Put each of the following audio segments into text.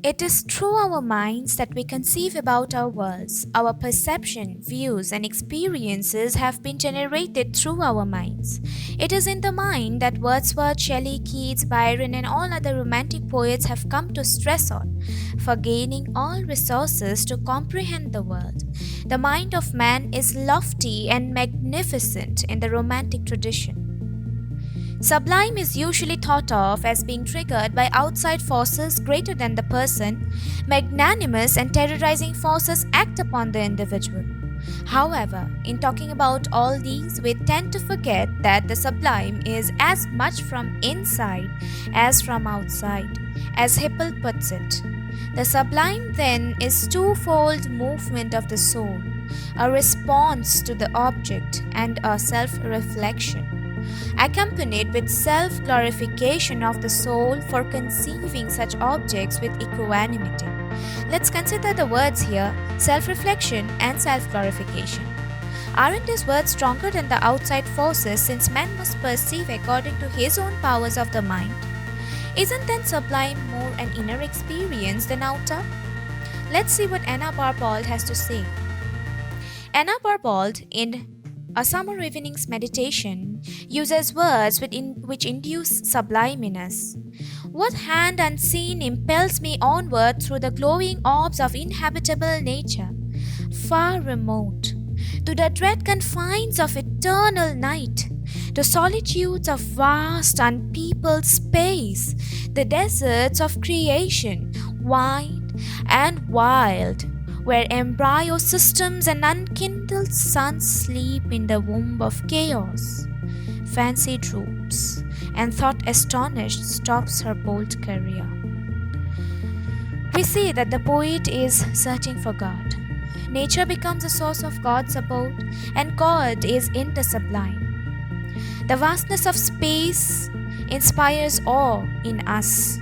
It is through our minds that we conceive about our worlds. Our perception, views, and experiences have been generated through our minds. It is in the mind that Wordsworth, Shelley, Keats, Byron, and all other romantic poets have come to stress on, for gaining all resources to comprehend the world. The mind of man is lofty and magnificent in the romantic tradition. Sublime is usually thought of as being triggered by outside forces greater than the person. Magnanimous and terrorizing forces act upon the individual. However, in talking about all these, we tend to forget that the sublime is as much from inside as from outside. As Hippel puts it, the sublime then is twofold movement of the soul, a response to the object and a self-reflection, accompanied with self-glorification of the soul for conceiving such objects with equanimity. Let's consider the words here, self-reflection and self-glorification. Aren't these words stronger than the outside forces, since man must perceive according to his own powers of the mind? Isn't then sublime more an inner experience than outer? Let's see what Anna Barbauld has to say. Anna Barbauld, in A Summer Evening's Meditation, uses words which induce sublime in us. What hand unseen impels me onward through the glowing orbs of inhabitable nature, far remote, to the dread confines of eternal night, to solitudes of vast unpeopled space, the deserts of creation, wide and wild, where embryo systems and unkindled suns sleep in the womb of chaos. Fancy droops, and thought astonished stops her bold career. We see that the poet is searching for God. Nature becomes a source of God's abode, and God is in the sublime. The vastness of space inspires awe in us.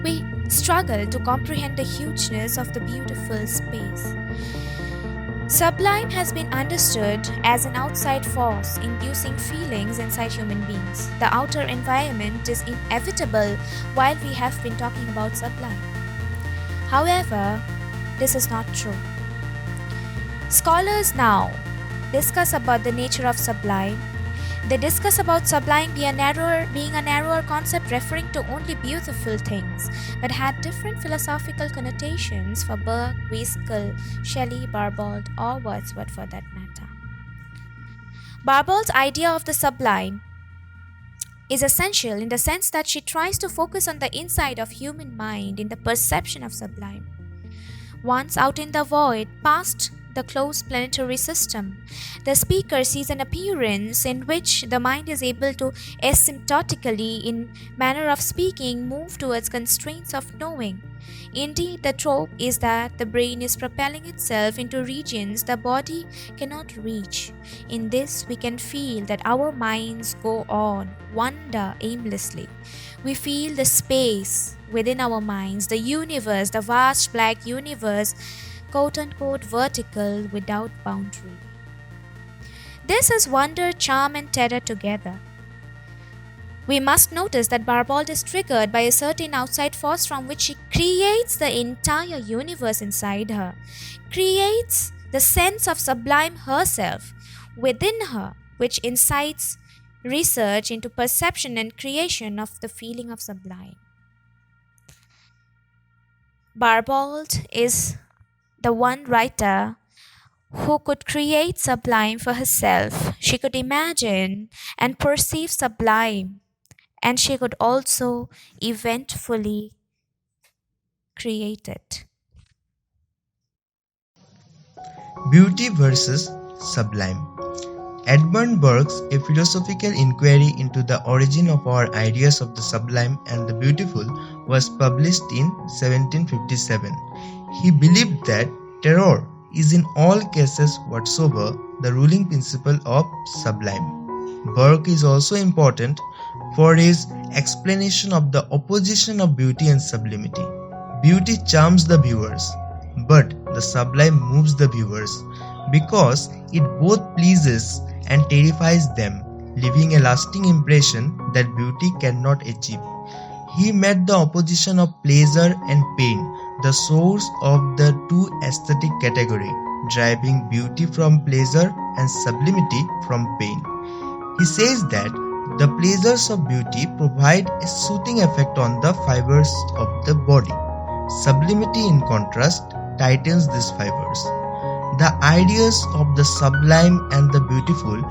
We struggle to comprehend the hugeness of the beautiful space. Sublime has been understood as an outside force inducing feelings inside human beings. The outer environment is inevitable while we have been talking about sublime. However, this is not true. Scholars now discuss about the nature of sublime. They discuss about sublime being a narrower concept referring to only beautiful things, but had different philosophical connotations for Burke, Gaskell, Shelley, Barbauld, or Wordsworth for that matter. Barbauld's idea of the sublime is essential in the sense that she tries to focus on the inside of human mind in the perception of sublime. Once out in the void, past the closed planetary system, the speaker sees an appearance in which the mind is able to asymptotically, in manner of speaking, move towards constraints of knowing. Indeed, the trope is that the brain is propelling itself into regions the body cannot reach. In this, we can feel that our minds go on, wander aimlessly. We feel the space within our minds, the universe, the vast black universe, quote-unquote vertical without boundary. This is wonder, charm, and terror together. We must notice that Barbauld is triggered by a certain outside force from which she creates the entire universe inside her, creates the sense of sublime herself within her, which incites research into perception and creation of the feeling of sublime. Barbauld is the one writer who could create sublime for herself. She could imagine and perceive sublime, and she could also eventfully create it. Beauty versus Sublime. Edmund Burke's A Philosophical Inquiry into the Origin of Our Ideas of the Sublime and the Beautiful was published in 1757. He believed that terror is in all cases whatsoever the ruling principle of sublime. Burke is also important for his explanation of the opposition of beauty and sublimity. Beauty charms the viewers, but the sublime moves the viewers because it both pleases and terrifies them, leaving a lasting impression that beauty cannot achieve. He met the opposition of pleasure and pain, the source of the two aesthetic category, driving beauty from pleasure and sublimity from pain. He says that the pleasures of beauty provide a soothing effect on the fibers of the body. Sublimity, in contrast, tightens these fibers. The ideas of the sublime and the beautiful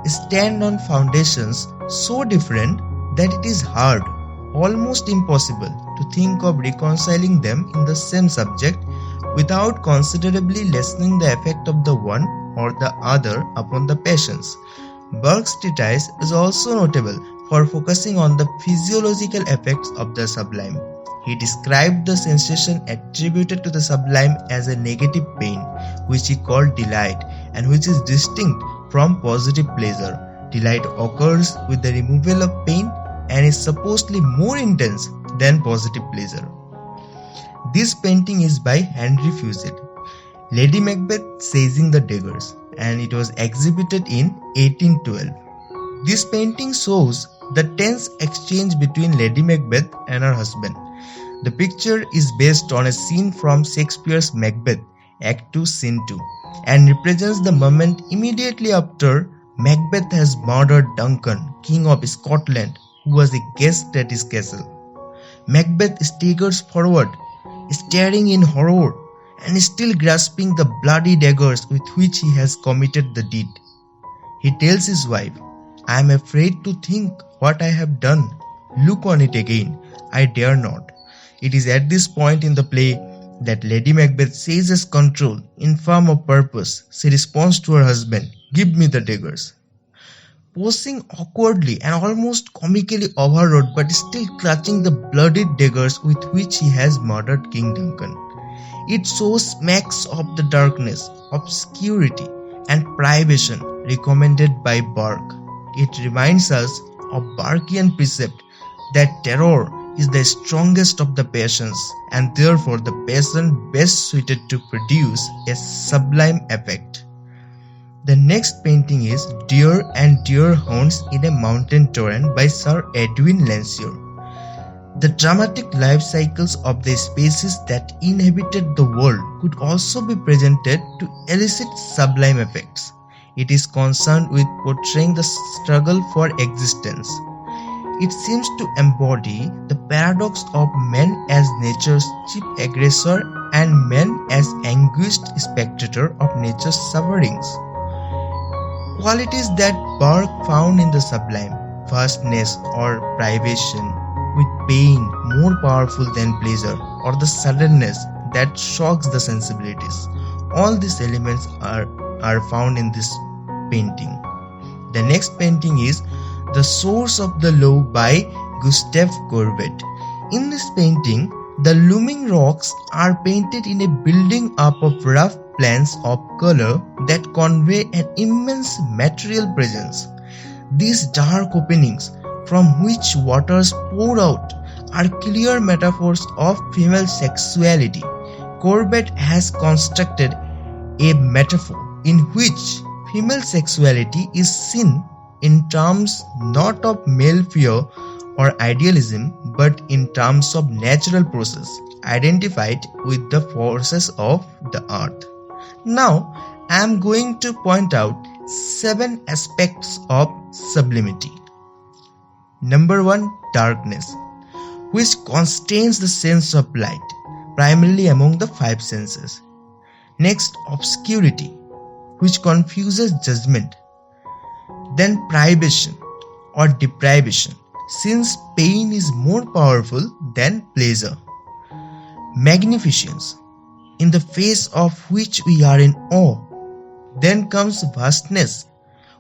stand on foundations so different that it is hard, almost impossible, to think of reconciling them in the same subject without considerably lessening the effect of the one or the other upon the passions. Burke's treatise is also notable for focusing on the physiological effects of the sublime. He described the sensation attributed to the sublime as a negative pain, which he called delight, and which is distinct from positive pleasure. Delight occurs with the removal of pain and is supposedly more intense than positive pleasure. This painting is by Henry Fused, Lady Macbeth Seizing the Daggers, and it was exhibited in 1812. This painting shows the tense exchange between Lady Macbeth and her husband. The picture is based on a scene from Shakespeare's Macbeth, Act 2, Scene 2, and represents the moment immediately after Macbeth has murdered Duncan, King of Scotland, who was a guest at his castle. Macbeth staggers forward, staring in horror, and still grasping the bloody daggers with which he has committed the deed. He tells his wife, "I am afraid to think what I have done. Look on it again. I dare not." It is at this point in the play that Lady Macbeth seizes control. Infirm of purpose, she responds to her husband, "Give me the daggers." Posing awkwardly and almost comically overawed, but still clutching the bloodied daggers with which he has murdered King Duncan. It so smacks of the darkness, obscurity, and privation recommended by Burke. It reminds us of Burkean precept that terror is the strongest of the passions, and therefore the passion best suited to produce a sublime effect. The next painting is Deer and Deer Hounds in a Mountain Torrent by Sir Edwin Landseer. The dramatic life cycles of the species that inhabited the world could also be presented to elicit sublime effects. It is concerned with portraying the struggle for existence. It seems to embody the paradox of man as nature's chief aggressor and man as anguished spectator of nature's sufferings. Qualities that Burke found in the sublime, vastness or privation, with pain more powerful than pleasure, or the suddenness that shocks the sensibilities. All these elements are found in this painting. The next painting is The Source of the Law by Gustave Courbet. In this painting, the looming rocks are painted in a building up of rough plans of color that convey an immense material presence. These dark openings from which waters pour out are clear metaphors of female sexuality. Courbet has constructed a metaphor in which female sexuality is seen in terms not of male fear or idealism, but in terms of natural process identified with the forces of the earth. Now, I am going to point out 7 aspects of sublimity. Number 1, darkness, which constrains the sense of light, primarily among the 5 senses. Next, obscurity, which confuses judgment. Then privation or deprivation, since pain is more powerful than pleasure. Magnificence, in the face of which we are in awe. Then comes vastness,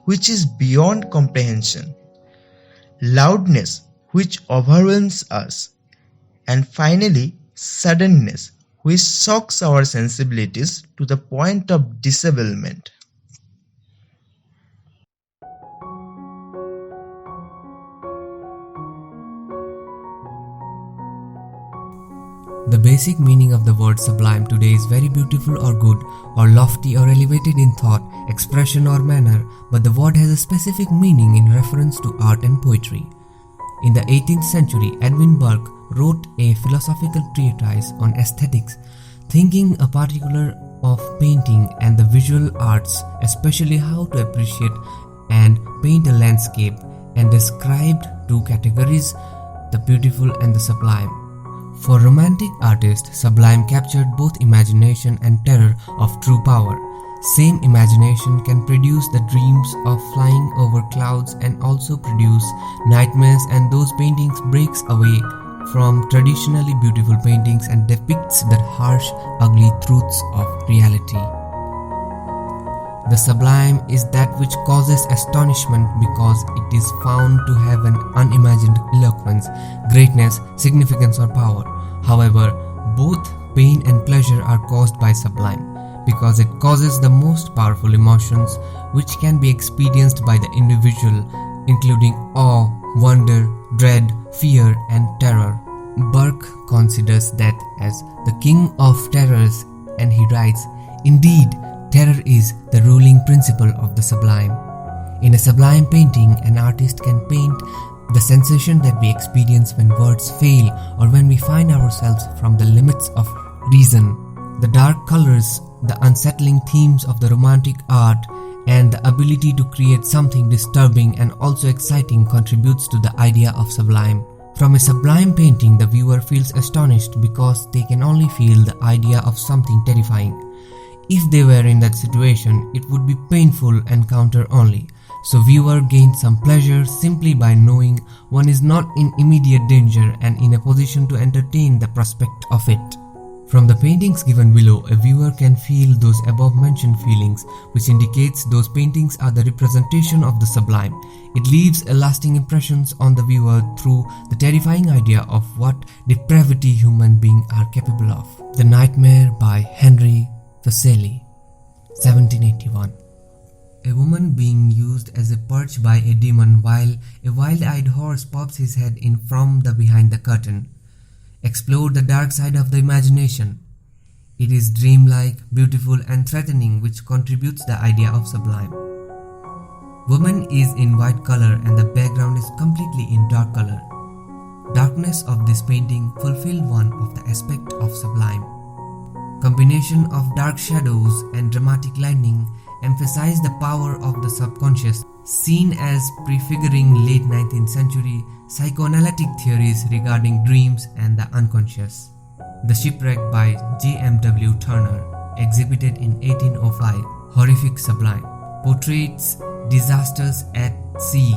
which is beyond comprehension. Loudness, which overwhelms us. And finally, suddenness, which shocks our sensibilities to the point of disablement. The basic meaning of the word sublime today is very beautiful or good or lofty or elevated in thought, expression or manner, but the word has a specific meaning in reference to art and poetry. In the 18th century, Edwin Burke wrote a philosophical treatise on aesthetics, thinking a particular of painting and the visual arts, especially how to appreciate and paint a landscape, and described two categories, the beautiful and the sublime. For romantic artists, Sublime captured both imagination and terror of true power. Same imagination can produce the dreams of flying over clouds and also produce nightmares, and those paintings breaks away from traditionally beautiful paintings and depicts the harsh, ugly truths of reality. The sublime is that which causes astonishment because it is found to have an unimagined eloquence, greatness, significance or power. However, both pain and pleasure are caused by sublime because it causes the most powerful emotions which can be experienced by the individual, including awe, wonder, dread, fear and terror. Burke considers that as the king of terrors, and he writes, "Indeed, terror is the ruling principle of the sublime. In a sublime painting, an artist can paint the sensation that we experience when words fail or when we find ourselves from the limits of reason. The dark colors, the unsettling themes of the romantic art, and the ability to create something disturbing and also exciting contributes to the idea of sublime. From a sublime painting, the viewer feels astonished because they can only feel the idea of something terrifying. If they were in that situation, it would be painful encounter only. So viewer gains some pleasure simply by knowing one is not in immediate danger and in a position to entertain the prospect of it. From the paintings given below, a viewer can feel those above mentioned feelings, which indicates those paintings are the representation of the sublime. It leaves a lasting impressions on the viewer through the terrifying idea of what depravity human beings are capable of. The Nightmare by Henry Fuseli, 1781. A woman being used as a perch by a demon while a wild-eyed horse pops his head in from the behind the curtain. Explore the dark side of the imagination. It is dreamlike, beautiful and threatening, which contributes the idea of sublime. Woman is in white color and the background is completely in dark color. Darkness of this painting fulfill one of the aspect of sublime. Combination of dark shadows and dramatic lightning emphasize the power of the subconscious, seen as prefiguring late 19th century psychoanalytic theories regarding dreams and the unconscious. The Shipwreck by J.M.W. Turner, exhibited in 1805, horrific sublime, portrays disasters at sea,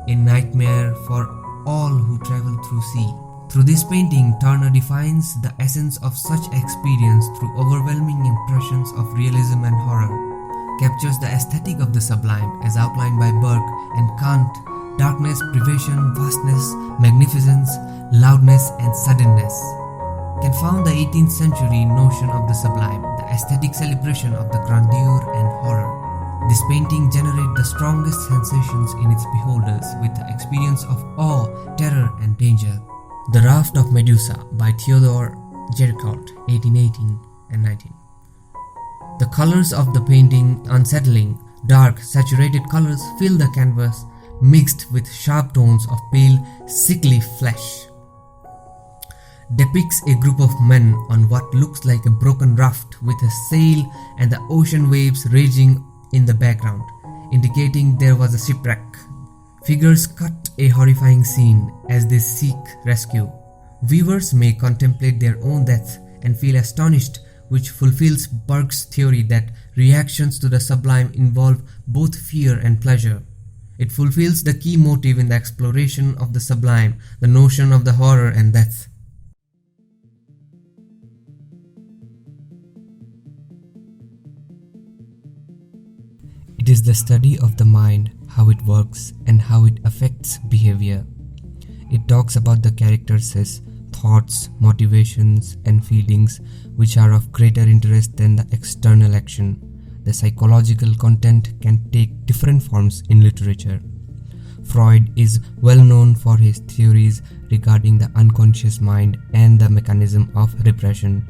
a nightmare for all who travel through sea. Through this painting, Turner defines the essence of such experience through overwhelming impressions of realism and horror, captures the aesthetic of the sublime as outlined by Burke and Kant: darkness, privation, vastness, magnificence, loudness and suddenness. Can found the 18th century notion of the sublime, the aesthetic celebration of the grandeur and horror. This painting generates the strongest sensations in its beholders with the experience of awe, terror and danger. The Raft of Medusa by Theodore Géricault, 1818 and 19. The colors of the painting, unsettling, dark, saturated colors fill the canvas, mixed with sharp tones of pale, sickly flesh. Depicts a group of men on what looks like a broken raft with a sail and the ocean waves raging in the background, indicating there was a shipwreck. Figures cut a horrifying scene as they seek rescue. Viewers may contemplate their own death and feel astonished, which fulfills Burke's theory that reactions to the sublime involve both fear and pleasure. It fulfills the key motive in the exploration of the sublime, the notion of the horror and death. It is the study of the mind, how it works and how it affects behavior. It talks about the characters' thoughts, motivations and feelings which are of greater interest than the external action. The psychological content can take different forms in literature. Freud is well known for his theories regarding the unconscious mind and the mechanism of repression.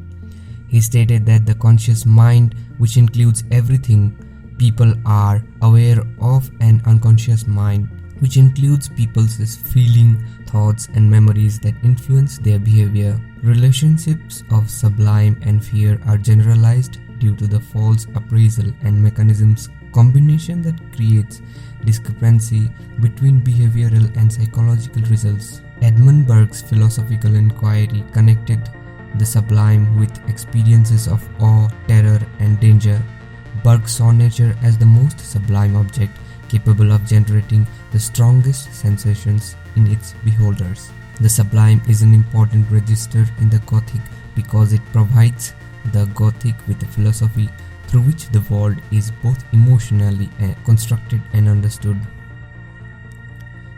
He stated that the conscious mind, which includes everything people are aware of, an unconscious mind, which includes people's feeling, thoughts, and memories that influence their behavior. Relationships of sublime and fear are generalized due to the false appraisal and mechanisms combination that creates discrepancy between behavioral and psychological results. Edmund Burke's philosophical inquiry connected the sublime with experiences of awe, terror, and danger. Burke saw nature as the most sublime object capable of generating the strongest sensations in its beholders. The sublime is an important register in the Gothic because it provides the Gothic with a philosophy through which the world is both emotionally constructed and understood.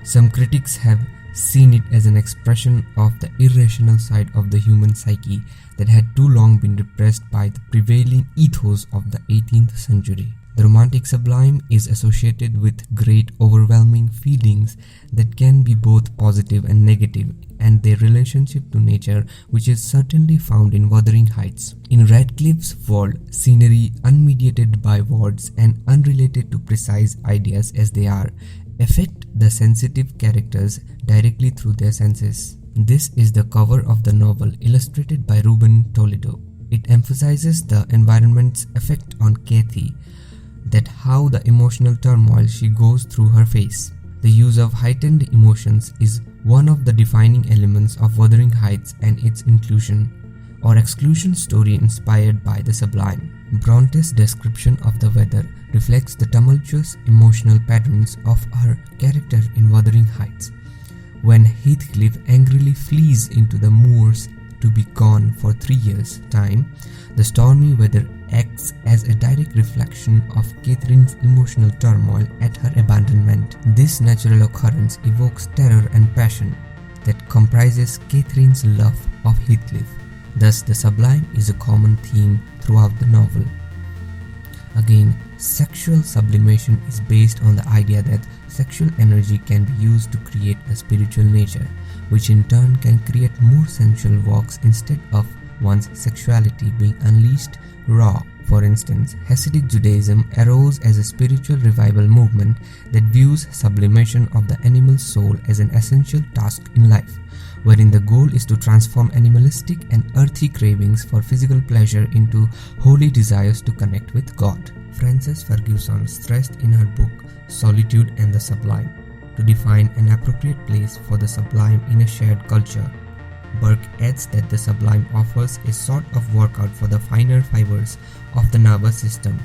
Some critics have seen it as an expression of the irrational side of the human psyche that had too long been repressed by the prevailing ethos of the 18th century. The romantic sublime is associated with great overwhelming feelings that can be both positive and negative, and their relationship to nature, which is certainly found in Wuthering Heights. In Radcliffe's world, scenery unmediated by words and unrelated to precise ideas as they are, affect the sensitive characters directly through their senses. This is the cover of the novel, illustrated by Ruben Toledo. It emphasizes the environment's effect on Kathy, that how the emotional turmoil she goes through her face. The use of heightened emotions is one of the defining elements of Wuthering Heights and its inclusion or exclusion story inspired by the sublime. Bronte's description of the weather reflects the tumultuous emotional patterns of her character in Wuthering Heights. When Heathcliff angrily flees into the moors to be gone for 3 years' time, the stormy weather acts as a direct reflection of Catherine's emotional turmoil at her abandonment. This natural occurrence evokes terror and passion that comprises Catherine's love of Heathcliff. Thus, the sublime is a common theme throughout the novel. Again, sexual sublimation is based on the idea that sexual energy can be used to create a spiritual nature, which in turn can create more sensual works instead of one's sexuality being unleashed raw. For instance, Hasidic Judaism arose as a spiritual revival movement that views sublimation of the animal soul as an essential task in life, wherein the goal is to transform animalistic and earthly cravings for physical pleasure into holy desires to connect with God. Frances Ferguson stressed in her book Solitude and the Sublime to define an appropriate place for the sublime in a shared culture. Burke adds that the sublime offers a sort of workout for the finer fibers of the nervous system.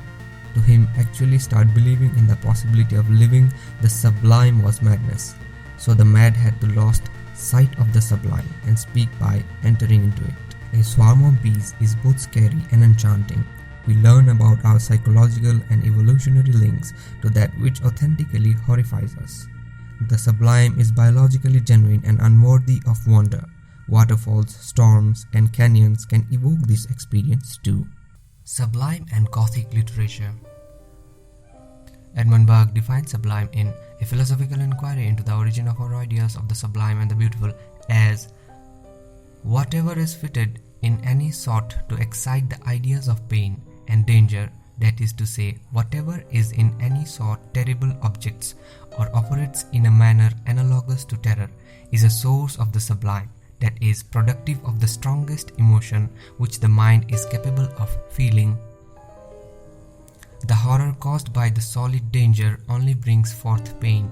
To him, actually start believing in the possibility of living the sublime was madness. So the mad had to lost sight of the sublime and speak by entering into it. A swarm of bees is both scary and enchanting. We learn about our psychological and evolutionary links to that which authentically horrifies us. The sublime is biologically genuine and unworthy of wonder. Waterfalls, storms, and canyons can evoke this experience too. Sublime and Gothic literature. Edmund Burke defines sublime in A Philosophical Inquiry into the Origin of Our Ideas of the Sublime and the Beautiful as whatever is fitted in any sort to excite the ideas of pain and danger, that is to say, whatever is in any sort terrible objects or operates in a manner analogous to terror, is a source of the sublime, that is productive of the strongest emotion which the mind is capable of feeling. The horror caused by the solid danger only brings forth pain,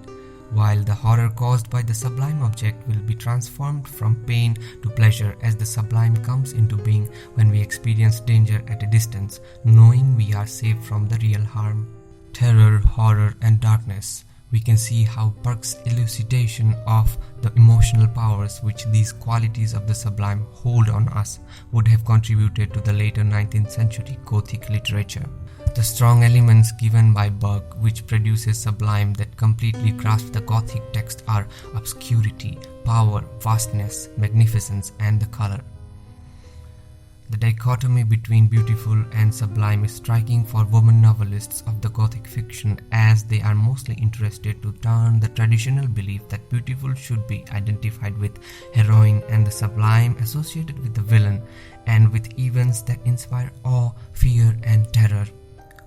while the horror caused by the sublime object will be transformed from pain to pleasure as the sublime comes into being when we experience danger at a distance, knowing we are safe from the real harm. Terror, horror, and darkness. We can see how Burke's elucidation of the emotional powers which these qualities of the sublime hold on us would have contributed to the later 19th century Gothic literature. The strong elements given by Burke which produces sublime that completely grasp the Gothic text are obscurity, power, vastness, magnificence, and the color. The dichotomy between beautiful and sublime is striking for women novelists of the Gothic fiction, as they are mostly interested to turn the traditional belief that beautiful should be identified with heroine and the sublime associated with the villain, and with events that inspire awe, fear, and terror.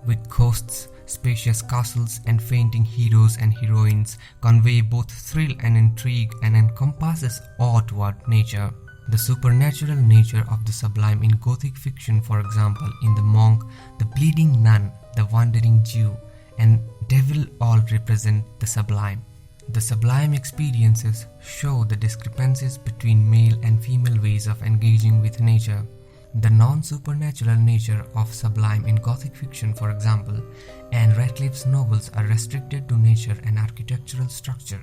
With coasts Spacious castles and fainting heroes and heroines convey both thrill and intrigue and encompasses awe toward nature. The supernatural nature of the sublime in Gothic fiction, for example, in The Monk, the Bleeding Nun, the Wandering Jew, and Devil all represent the sublime. The sublime experiences show the discrepancies between male and female ways of engaging with nature. The non-supernatural nature of sublime in Gothic fiction, for example, and Radcliffe's novels are restricted to nature and architectural structure.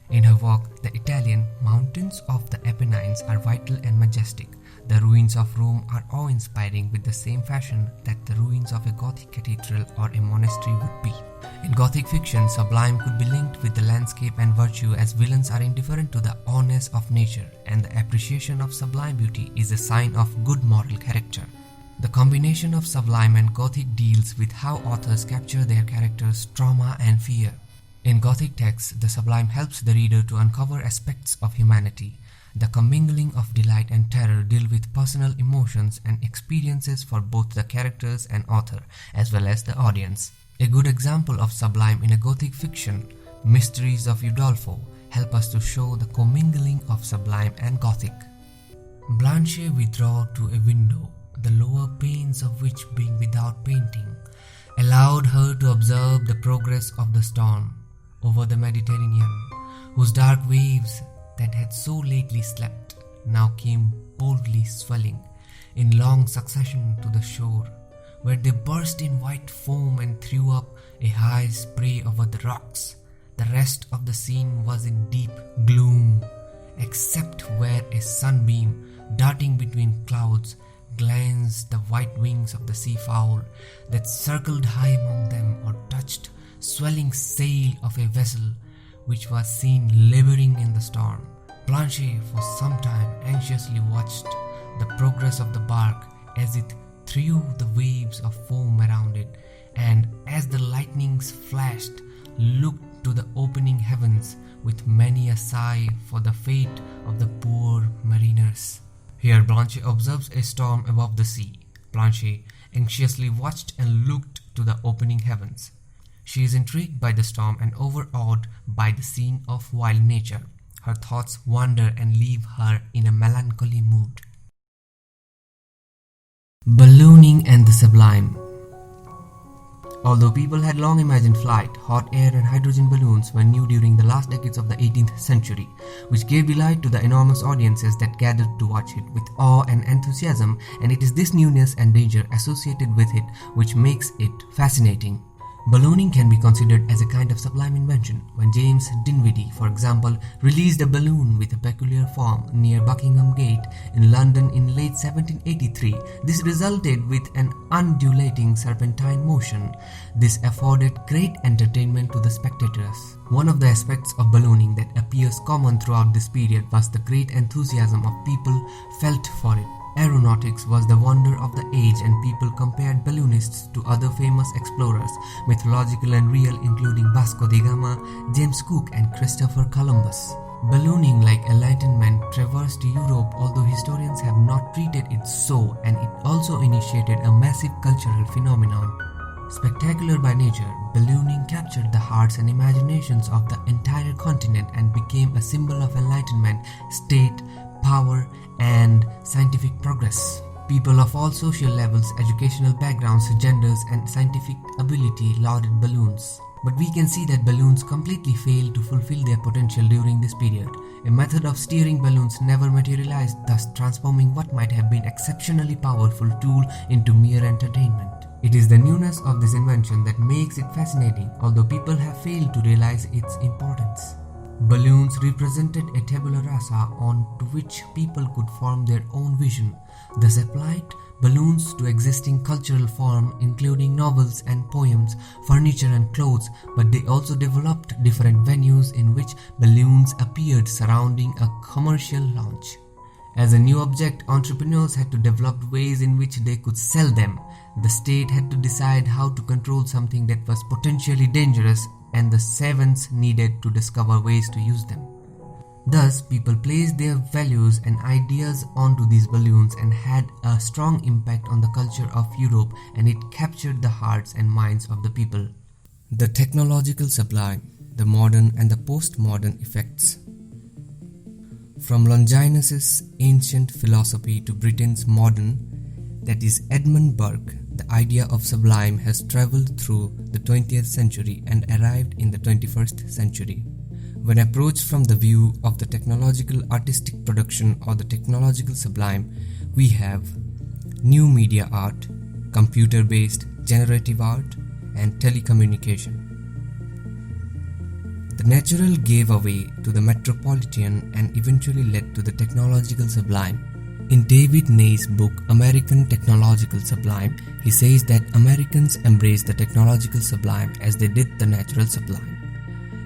In her work, the Italian mountains of the Apennines are vital and majestic. The ruins of Rome are awe-inspiring with the same fashion that the ruins of a Gothic cathedral or a monastery would be. In Gothic fiction, sublime could be linked with the landscape and virtue, as villains are indifferent to the awness of nature, and the appreciation of sublime beauty is a sign of good moral character. The combination of sublime and Gothic deals with how authors capture their characters' trauma and fear. In Gothic texts, the sublime helps the reader to uncover aspects of humanity. The commingling of delight and terror deal with personal emotions and experiences for both the characters and author, as well as the audience. A good example of sublime in a Gothic fiction, Mysteries of Udolpho, help us to show the commingling of sublime and Gothic. Blanche withdrew to a window, the lower panes of which, being without painting, allowed her to observe the progress of the storm over the Mediterranean, whose dark waves that had so lately slept now came boldly swelling in long succession to the shore, where they burst in white foam and threw up a high spray over the rocks. The rest of the scene was in deep gloom, except where a sunbeam, darting between clouds, glanced the white wings of the seafowl that circled high among them, or touched swelling sail of a vessel which was seen laboring in the storm. Blanche for some time anxiously watched the progress of the bark as it threw the waves of foam around it, and as the lightnings flashed, looked to the opening heavens with many a sigh for the fate of the poor mariners. Here Blanche observes a storm above the sea. Blanche anxiously watched and looked to the opening heavens. She is intrigued by the storm and overawed by the scene of wild nature. Her thoughts wander and leave her in a melancholy mood. Ballooning and the sublime. Although people had long imagined flight, hot air and hydrogen balloons were new during the last decades of the 18th century, which gave delight to the enormous audiences that gathered to watch it with awe and enthusiasm, and it is this newness and danger associated with it which makes it fascinating. Ballooning can be considered as a kind of sublime invention. When James Dinwiddie, for example, released a balloon with a peculiar form near Buckingham Gate in London in late 1783, this resulted with an undulating serpentine motion. This afforded great entertainment to the spectators. One of the aspects of ballooning that appears common throughout this period was the great enthusiasm of people felt for it. Aeronautics was the wonder of the age, and people compared balloonists to other famous explorers, mythological and real, including Vasco da Gama, James Cook and Christopher Columbus. Ballooning, like enlightenment, traversed Europe, although historians have not treated it so, and it also initiated a massive cultural phenomenon. Spectacular by nature, ballooning captured the hearts and imaginations of the entire continent and became a symbol of enlightenment, state, power, and scientific progress. People of all social levels, educational backgrounds, genders, and scientific ability lauded balloons. But we can see that balloons completely failed to fulfill their potential during this period. A method of steering balloons never materialized, thus transforming what might have been exceptionally powerful tool into mere entertainment. It is the newness of this invention that makes it fascinating, although people have failed to realize its importance. Balloons represented a tabula rasa on to which people could form their own vision. Thus applied balloons to existing cultural form, including novels and poems, furniture and clothes, but they also developed different venues in which balloons appeared surrounding a commercial launch. As a new object, entrepreneurs had to develop ways in which they could sell them. The state had to decide how to control something that was potentially dangerous, and the savants needed to discover ways to use them. Thus, people placed their values and ideas onto these balloons and had a strong impact on the culture of Europe, and it captured the hearts and minds of the people. The technological sublime, the modern and the postmodern effects. From Longinus' ancient philosophy to Britain's modern, that is Edmund Burke, the idea of sublime has travelled through the 20th century and arrived in the 21st century. When approached from the view of the technological artistic production or the technological sublime, we have new media art, computer-based generative art, and telecommunication. The natural gave way to the metropolitan and eventually led to the technological sublime. In David Ney's book American Technological Sublime, he says that Americans embraced the technological sublime as they did the natural sublime.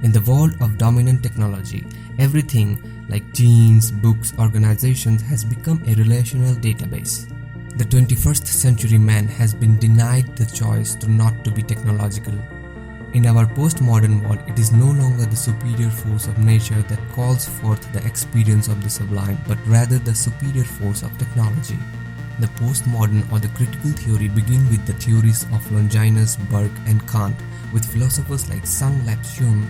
In the world of dominant technology, everything like genes, books, organizations has become a relational database. The 21st century man has been denied the choice to not to be technological. In our postmodern world, it is no longer the superior force of nature that calls forth the experience of the sublime, but rather the superior force of technology. The postmodern or the critical theory begin with the theories of Longinus, Burke and Kant, with philosophers like Sung Lap-Hung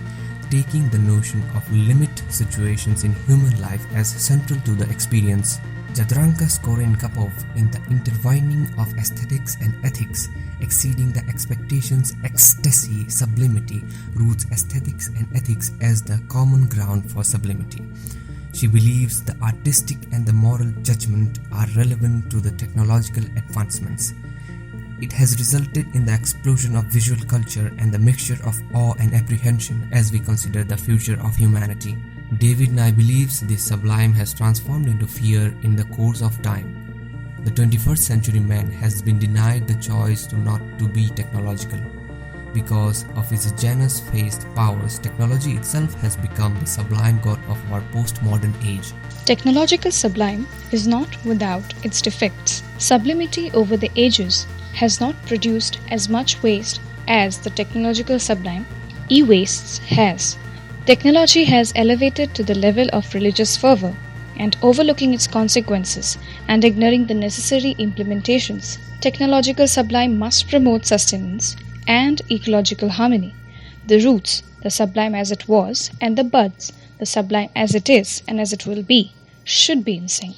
taking the notion of limit situations in human life as central to the experience. Jadranka Skorenkapov in the intertwining of aesthetics and ethics, exceeding the expectations, ecstasy, sublimity, roots aesthetics and ethics as the common ground for sublimity. She believes the artistic and the moral judgment are relevant to the technological advancements. It has resulted in the explosion of visual culture and the mixture of awe and apprehension as we consider the future of humanity. David Nye believes this sublime has transformed into fear in the course of time. The 21st century man has been denied the choice to not to be technological. Because of its Janus-faced powers, technology itself has become the sublime god of our postmodern age. Technological sublime is not without its defects. Sublimity over the ages has not produced as much waste as the technological sublime e-wastes has. Technology has elevated to the level of religious fervor, and overlooking its consequences and ignoring the necessary implementations, technological sublime must promote sustenance and ecological harmony. The roots, the sublime as it was, and the buds, the sublime as it is and as it will be, should be in sync.